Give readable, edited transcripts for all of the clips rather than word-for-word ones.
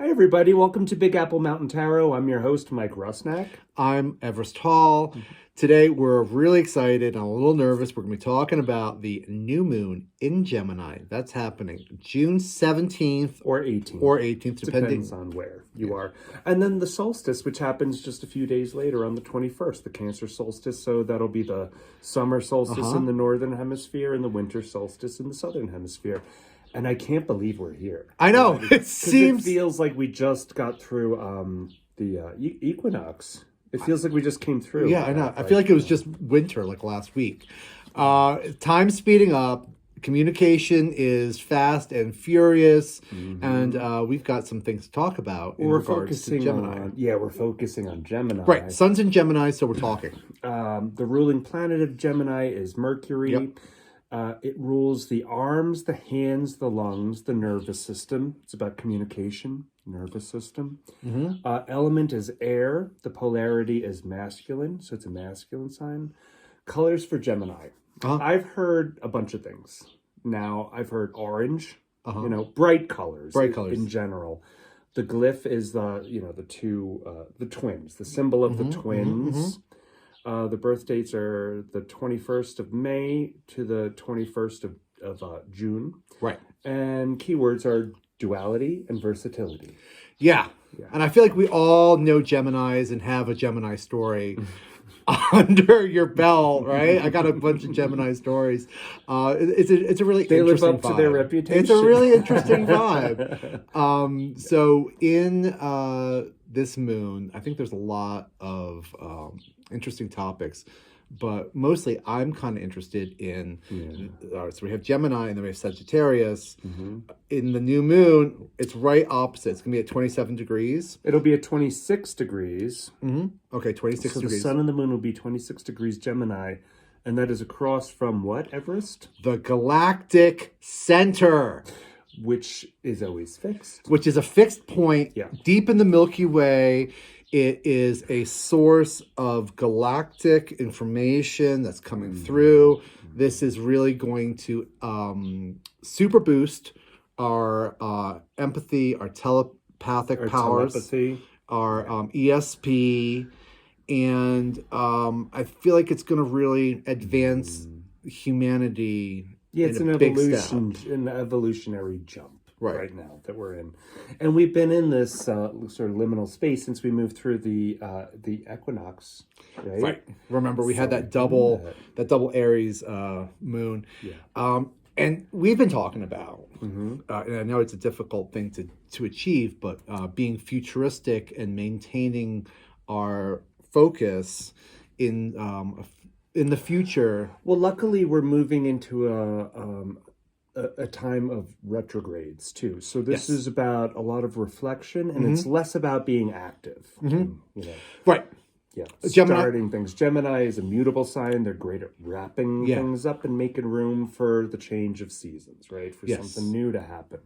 Hi, everybody. Welcome to Big Apple Mountain Tarot. I'm your host, Mike Rusnak. I'm Everest Hall. Today, we're really excited and a little nervous. We're going to be talking about the new moon in Gemini. That's happening June 17th Or 18th. or 18th, Depends on where you are. And then the solstice, which happens just a few days later on the 21st, the Cancer solstice. So that'll be the summer solstice in the northern hemisphere and the winter solstice in the southern hemisphere. And I can't believe we're here. I know. It feels like we just got through the equinox. It feels like we just came through. Yeah, I know. I feel like it was just winter, like last week. Time's speeding up. Communication is fast and furious, and we've got some things to talk about in regards to Gemini. We're focusing on Gemini. Right, Sun's in Gemini, so we're talking. The ruling planet of Gemini is Mercury. Yep. It rules the arms, the hands, the lungs, the nervous system. It's about communication, nervous system. Element is air. The polarity is masculine, so it's a masculine sign. Colors for Gemini. I've heard a bunch of things. Now, I've heard orange, bright colors. In general. The glyph is the twins, the symbol of the twins. The birth dates are the 21st of May to the 21st of June. Right. And keywords are duality and versatility. Yeah. And I feel like we all know Geminis and have a Gemini story under your belt, right? I got a bunch of Gemini stories. It's a really interesting vibe. They live up to their reputation. It's a really interesting vibe. So in this moon, I think there's a lot of interesting topics, but mostly I'm kind of interested in so we have Gemini and then we have Sagittarius. In the new moon, it's right opposite. It's gonna be at 27 degrees. It'll be at 26 degrees. Okay, 26 so degrees. The sun and the moon will be 26 degrees Gemini, and that is across from what, Everest? The galactic center, which is always fixed. Which is a fixed point deep in the Milky Way. It is a source of galactic information that's coming through. This is really going to super boost our empathy, our telepathic powers, our ESP, and I feel like it's going to really advance humanity. It's an evolutionary jump. Right now that we're in, and we've been in this sort of liminal space since we moved through the equinox, right? Remember, we had that double Aries moon, and we've been talking about, and I know it's a difficult thing to achieve, but being futuristic and maintaining our focus in the future. Well, luckily, we're moving into a time of retrogrades too. So this is about a lot of reflection, and it's less about being active. Right. Yeah. Starting things. Gemini is a mutable sign. They're great at wrapping things up and making room for the change of seasons, right? For something new to happen.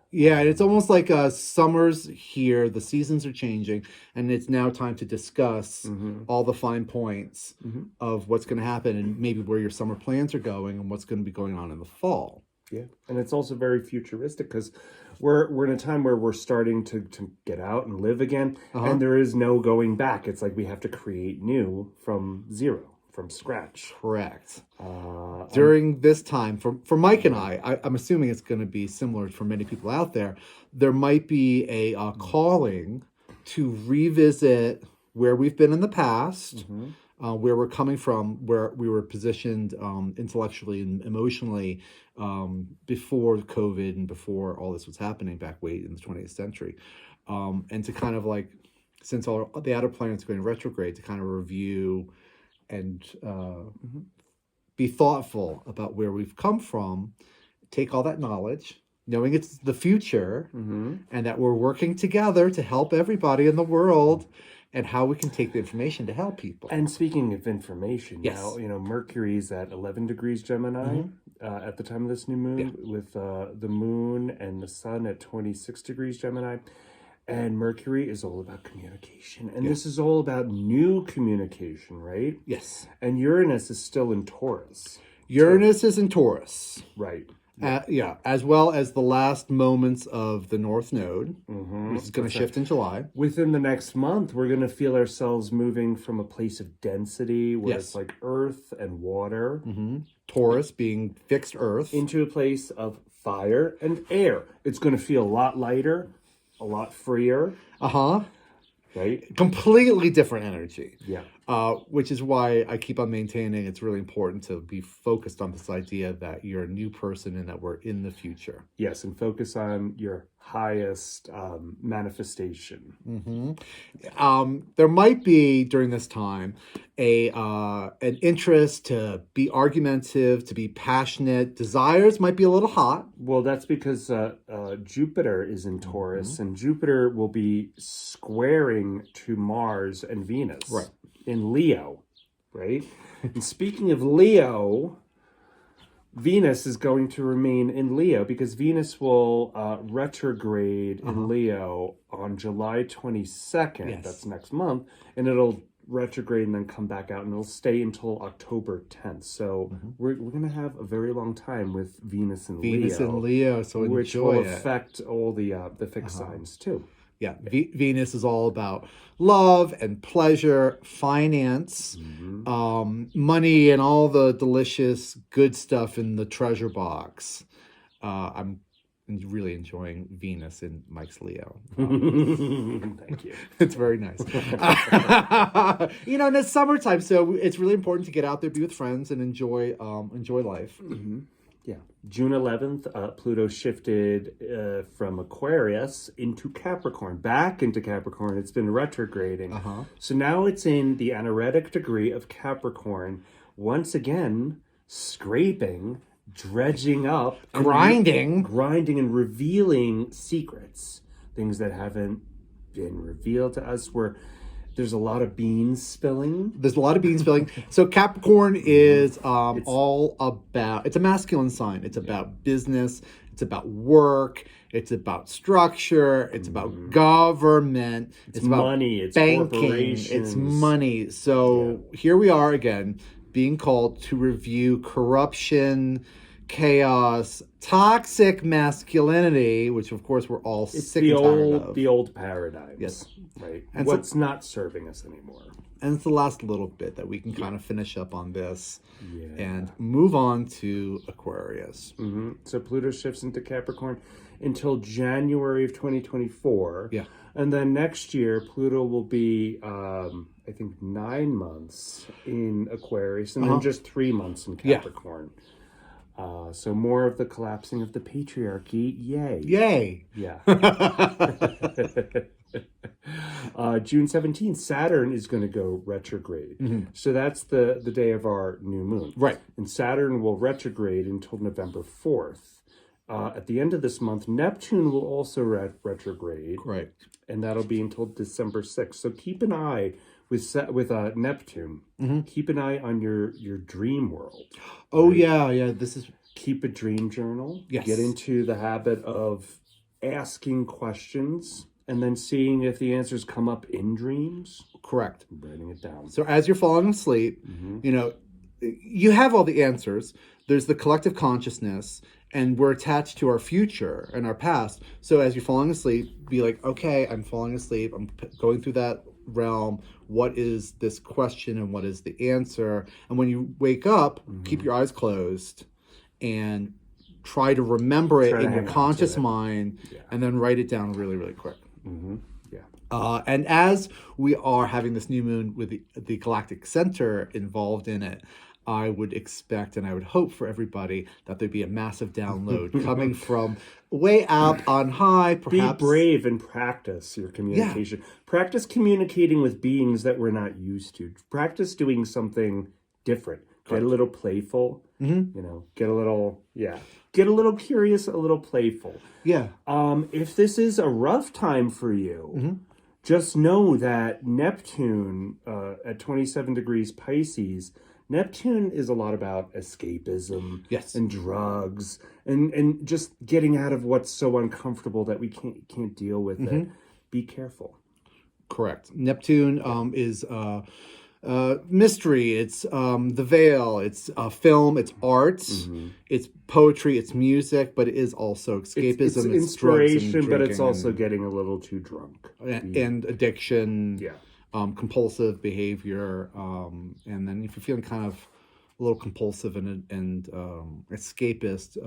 Yeah, and it's almost like summer's here, the seasons are changing, and it's now time to discuss all the fine points of what's going to happen and maybe where your summer plans are going and what's going to be going on in the fall. Yeah, and it's also very futuristic because we're in a time where we're starting to get out and live again, and there is no going back. It's like we have to create new from zero. From scratch. Correct. During this time, for Mike and I'm assuming it's going to be similar for many people out there, there might be a calling to revisit where we've been in the past, where we're coming from, where we were positioned intellectually and emotionally before COVID and before all this was happening back way in the 20th century. And to kind of like, since all the outer planets are going retrograde, to kind of review and be thoughtful about where we've come from, take all that knowledge, knowing it's the future, and that we're working together to help everybody in the world, and how we can take the information to help people. And speaking of information, now, Mercury's at 11 degrees Gemini at the time of this new moon, with the moon and the sun at 26 degrees Gemini. And Mercury is all about communication. And this is all about new communication, right? Yes. And Uranus is still in Taurus. Uranus is in Taurus. Right. Yeah, as well as the last moments of the North Node, which is going to shift in July. Within the next month, we're going to feel ourselves moving from a place of density where Yes. it's like earth and water Taurus being fixed Earth. into a place of fire and air. It's going to feel a lot lighter, a lot freer, right? Completely different energy. Yeah. Which is why I keep on maintaining it's really important to be focused on this idea that you're a new person and that we're in the future. Yes, and focus on your highest manifestation. There might be during this time an interest to be argumentative, to be passionate. Desires might be a little hot. Well, that's because Jupiter is in Taurus, and Jupiter will be squaring to Mars and Venus in Leo, right? And speaking of Leo, Venus is going to remain in Leo because Venus will retrograde in Leo on July 22nd. Yes. That's next month. And it'll retrograde and then come back out, and it'll stay until October 10th. So we're going to have a very long time with Venus in Leo. So which enjoy will it. affect all the fixed signs too. Yeah, Venus is all about love and pleasure, finance, money, and all the delicious good stuff in the treasure box. I'm really enjoying Venus in Mike's Leo. Thank you. It's very nice. And it's summertime, so it's really important to get out there, be with friends, and enjoy life. Yeah. June 11th, Pluto shifted from Aquarius into Capricorn, back into Capricorn. It's been retrograding. So now it's in the anaretic degree of Capricorn, once again, scraping, dredging up, Grinding and revealing secrets, things that haven't been revealed to us, where there's a lot of beans spilling. So Capricorn is all about, it's a masculine sign. It's about business. It's about work. It's about structure. It's about government. It's about money. It's banking. corporations. It's money. So here we are again, being called to review corruption, chaos, toxic masculinity, which of course we're all sick and tired of. The old paradigms. Yes. Right. And what's not serving us anymore. And it's the last little bit that we can kind of finish up on this and move on to Aquarius. So Pluto shifts into Capricorn until January of 2024. Yeah. And then next year, Pluto will be, I think, 9 months in Aquarius and then just 3 months in Capricorn. So more of the collapsing of the patriarchy. Yay. Yay. Yeah. June 17th, Saturn is going to go retrograde. So that's the day of our new moon. Right. And Saturn will retrograde until November 4th. At the end of this month, Neptune will also retrograde. Right. And that'll be until December 6th. So keep an eye with Neptune. Keep an eye on your dream world. Oh, right? Yeah. This is... Keep a dream journal. Yes. Get into the habit of asking questions and then seeing if the answers come up in dreams. Correct. Writing it down. So as you're falling asleep, you have all the answers. There's the collective consciousness, and we're attached to our future and our past. So as you're falling asleep, be like, okay, I'm falling asleep. I'm going through that realm. What is this question and what is the answer? And when you wake up, keep your eyes closed and try to remember it in your conscious mind and then write it down really, really quick. And as we are having this new moon with the galactic center involved in it, I would expect and I would hope for everybody that there'd be a massive download coming from way out on high. Perhaps be brave and practice your communication. Practice communicating with beings that we're not used to. Practice doing something different. Get a little playful. Get a little curious, a little playful. Yeah. If this is a rough time for you, just know that Neptune at 27 degrees Pisces, Neptune is a lot about escapism and drugs and just getting out of what's so uncomfortable that we can't deal with it. Be careful. Correct. Neptune is mystery, it's the veil, it's film, it's art, it's poetry, it's music, but it is also escapism, It's it's drugs and inspiration, but it's drinking also getting a little too drunk. and addiction, Yeah. compulsive behavior, and then if you're feeling kind of a little compulsive and escapist,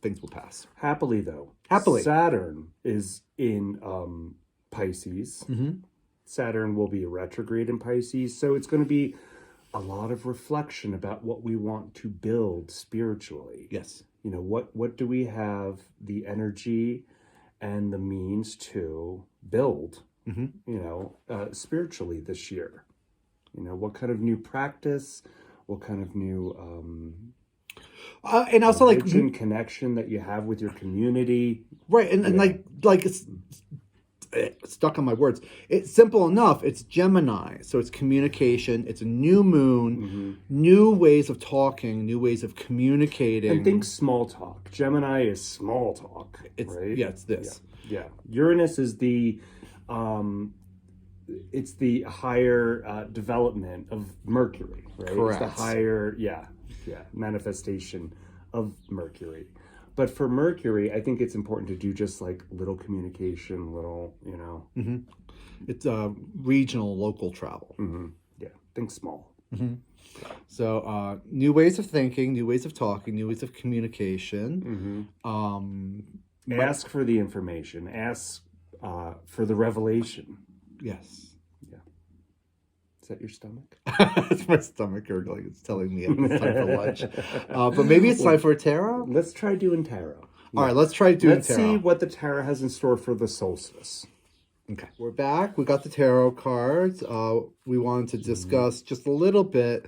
things will pass. Happily, though. Happily. Saturn is in Pisces. Saturn will be retrograde in Pisces, so it's going to be a lot of reflection about what we want to build spiritually. Yes. You know, what do we have the energy and the means to build, you know, spiritually this year? You know, what kind of new practice, what kind of new and also like connection that you have with your community. Right, and like it's stuck on my words. It's simple enough. It's Gemini, so it's communication. It's a new moon, new ways of talking, new ways of communicating. And think small talk. Gemini is small talk. Right? Yeah, it's this. Yeah. Uranus is the it's the higher development of Mercury, right? Correct. It's the higher, manifestation of Mercury. But for Mercury, I think it's important to do just like little communication, little, you know. It's regional, local travel. Yeah, think small. So new ways of thinking, new ways of talking, new ways of communication. Ask for the information. Ask for the revelation. Yes. Yeah. Is that your stomach? It's my stomach gurgling. It's telling me it's time for lunch. But maybe it's time for a tarot. Let's try doing tarot. All right, let's try doing Let's tarot. see what the tarot has in store for the solstice. Okay, we're back. We got the tarot cards. We wanted to discuss just a little bit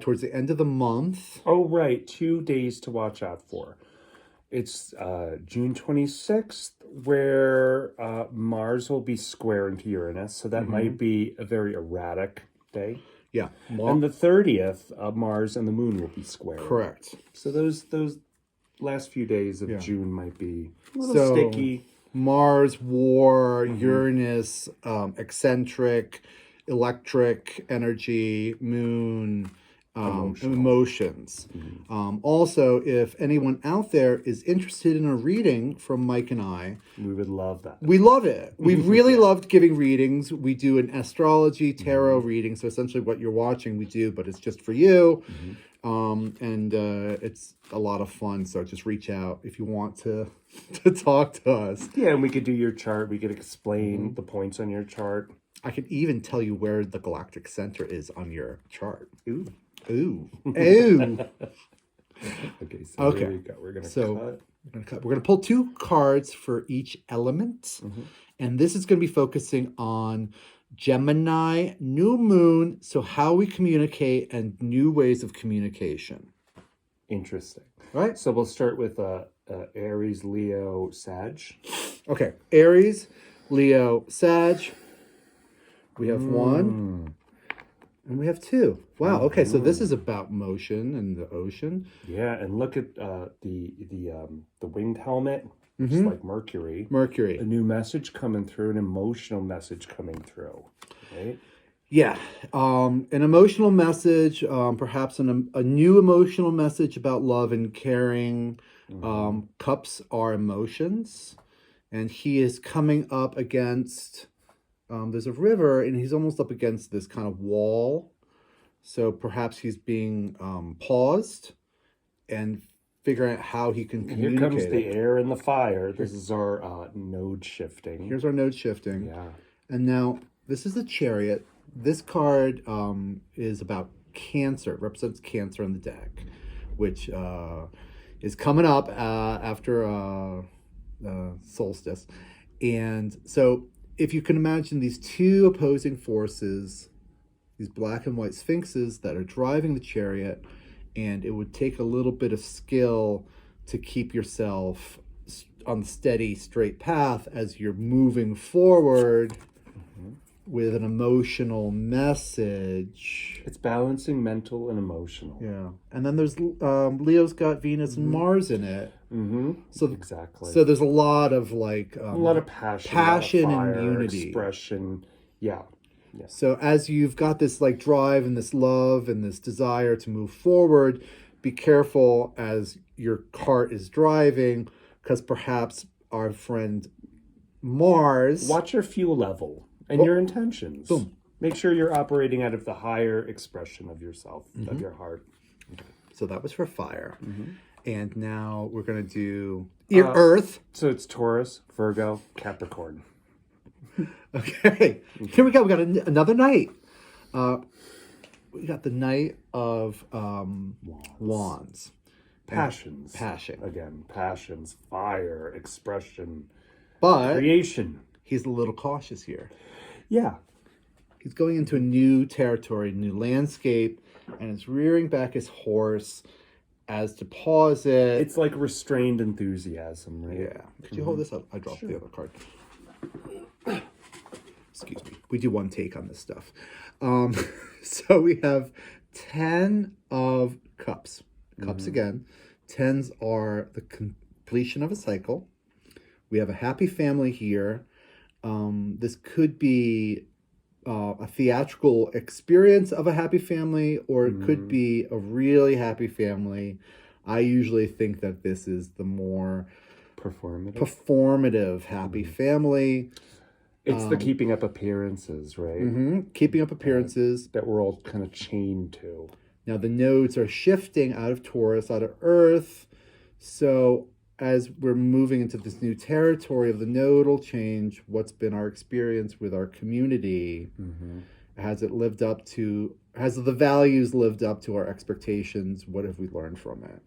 towards the end of the month. Oh, right. 2 days to watch out for. It's June 26th, where Mars will be squaring to Uranus. So that might be a very erratic day. Yeah. And the 30th, Mars and the Moon will be squaring. Correct. So those last few days of June might be a little sticky. Mars, war, Uranus, eccentric, electric energy, Moon, emotions. Also, if anyone out there is interested in a reading from Mike and I, we would love that. We love it. We really loved giving readings. We do an astrology tarot reading, so essentially what you're watching we do, but it's just for you. And it's a lot of fun, so just reach out if you want to talk to us. Yeah, and we could do your chart. We could explain the points on your chart. I could even tell you where the galactic center is on your chart. Ooh. Ooh. Ooh. Okay, so here we go. We're going to cut. We're going to pull 2 cards for each element. And this is going to be focusing on Gemini, new moon, so how we communicate and new ways of communication. Interesting. Right? So we'll start with Aries, Leo, Sag. Okay. Aries, Leo, Sag. We have 1. And we have 2. Wow. Okay. So this is about motion and the ocean. Yeah, and look at the winged helmet, just like Mercury. Mercury. A new message coming through, an emotional message coming through. Right. Yeah. An emotional message, perhaps a new emotional message about love and caring. Cups are emotions, and he is coming up against. There's a river, and he's almost up against this kind of wall. So perhaps he's being paused and figuring out how he can communicate. Here comes the air and the fire. This is our node shifting. Here's our node shifting. Yeah. And now this is the Chariot. This card is about Cancer. It represents Cancer on the deck, which is coming up after solstice. And so if you can imagine these 2 opposing forces, these black and white sphinxes that are driving the chariot, and it would take a little bit of skill to keep yourself on the steady, straight path as you're moving forward with an emotional message. It's balancing mental and emotional. Yeah. And then there's Leo's got Venus and Mars in it. So exactly. So there's a lot of like a lot of passion a lot of fire, and unity, expression. Yeah. Yeah. So as you've got this like drive and this love and this desire to move forward, be careful as your cart is driving, because perhaps our friend Mars. Watch your fuel level and your intentions. Boom. Make sure you're operating out of the higher expression of yourself, of your heart. Okay. So that was for fire. And now we're going to do Earth. So it's Taurus, Virgo, Capricorn. Okay. Here we go. We got another night. We got the Knight of Wands. Passions. Passion. Again, passions, fire, expression, But creation. he's a little cautious here. Yeah. He's going into a new territory, new landscape, and is rearing back his horse as to pause it. It's like restrained enthusiasm, right? Yeah. Could you hold this up? I dropped the other card. Excuse me. We do one take on this stuff. So we have 10 of cups. Cups again. Tens are the completion of a cycle. We have a happy family here. This could be a theatrical experience of a happy family, or it could be a really happy family. I usually think that this is the more performative happy family. It's the keeping up appearances, right? Keeping up appearances. That we're all kind of chained to. Now the nodes are shifting out of Taurus, out of Earth. So as we're moving into this new territory of the nodal change, what's been our experience with our community? Has the values lived up to our expectations? What have we learned from it?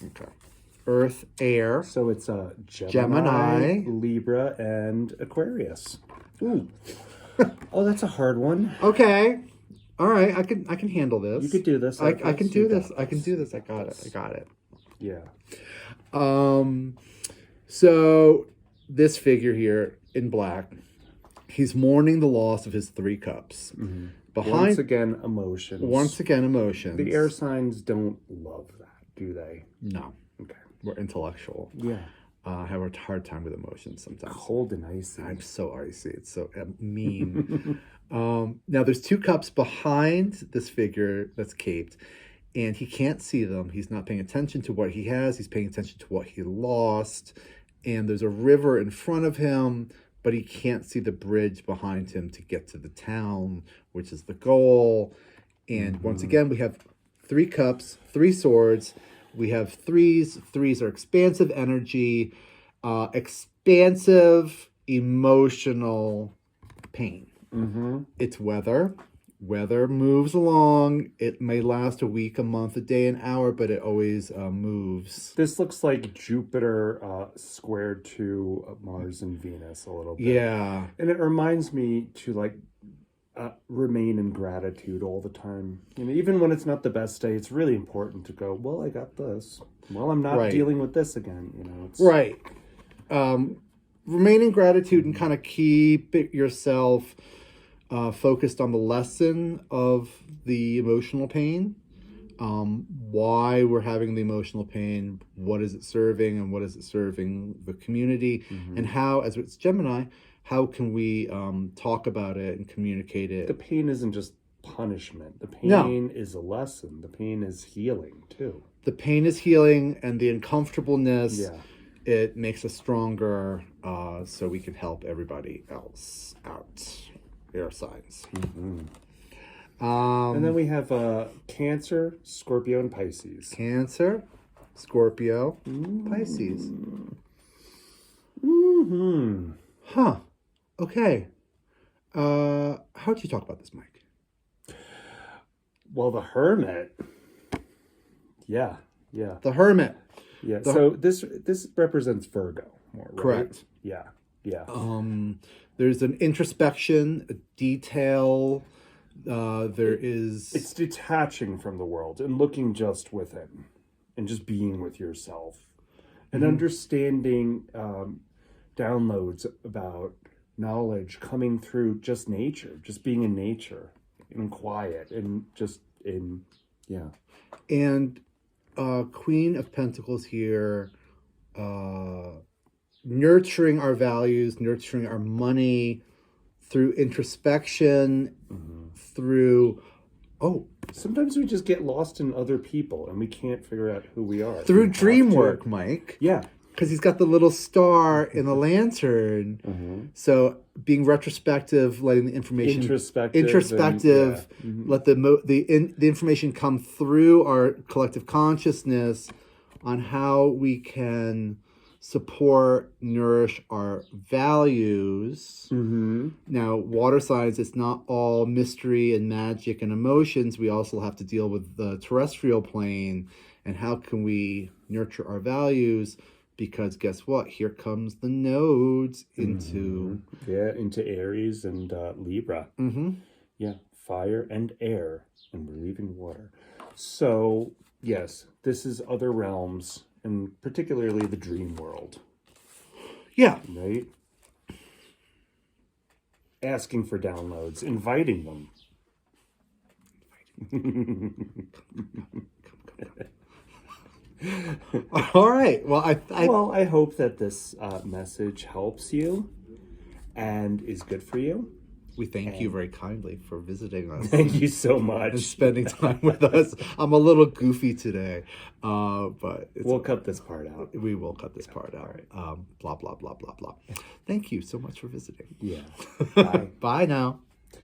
Okay. Earth, air. So it's Gemini, Libra, and Aquarius. Ooh. Oh, that's a hard one. Okay. All right. I can handle this. You could do this. I can do this. I can do this. I got it. Yeah. So this figure here in black, he's mourning the loss of his 3 cups. Once again, emotions. The air signs don't love that, do they? No. Okay. We're intellectual. Yeah. Have a hard time with emotions sometimes. Cold and icy. I'm so icy. It's so mean. Now there's 2 cups behind this figure that's caped, and he can't see them. He's not paying attention to what he has. He's paying attention to what he lost. And there's a river in front of him, but he can't see the bridge behind him to get to the town, which is the goal. And once again, we have 3 cups, 3 swords. We have threes. Threes are expansive energy, expansive emotional pain. It's weather. Weather moves along. It may last a week, a month, a day, an hour, but it always moves. This looks like Jupiter squared to Mars and Venus a little bit. Yeah. And it reminds me to like remain in gratitude all the time. You know, even when it's not the best day, it's really important to go, well, I got this. Well, I'm not dealing with this again. You know, it's... Right. Remain in gratitude and kind of keep it yourself focused on the lesson of the emotional pain. Why we're having the emotional pain, what is it serving, and what is it serving the community, and how, as it's Gemini, how can we talk about it and communicate it? The pain isn't just punishment. The pain is a lesson. The pain is healing, too. The pain is healing, and the uncomfortableness, it makes us stronger, so we can help everybody else out. Air signs. And then we have Cancer, Scorpio, and Pisces. Cancer, Scorpio, Pisces. Huh. Okay. How'd you talk about this, Mike? Well, the Hermit. Yeah. The Hermit. Yeah. So this represents Virgo more, right? Correct. Yeah. There's an introspection, a detail. It's detaching from the world and looking just within, and just being with yourself, and understanding downloads about knowledge coming through just nature, just being in nature, and quiet, and just in And Queen of Pentacles here, nurturing our values, nurturing our money, through introspection, through Sometimes we just get lost in other people and we can't figure out who we are. through We have dream to- work, Mike. Yeah. Because he's got the little star in the lantern. So being retrospective, letting the information Introspective. let the information come through our collective consciousness on how we can support, nourish our values. Now, water signs, it's not all mystery and magic and emotions. We also have to deal with the terrestrial plane and how can we nurture our values. Because guess what? Here comes the nodes into into Aries and Libra. Yeah, fire and air, and we're leaving water. So yes, this is other realms, and particularly the dream world. Yeah. Right. Asking for downloads, inviting them. All right. Well, I hope that this message helps you and is good for you. we thank you very kindly for visiting us Thank you so and much. spending time with us. I'm a little goofy today, but We'll cut this part out. we will cut this part out. Blah, blah, blah, blah, blah. Thank you so much for visiting. Yeah. Bye. Bye now.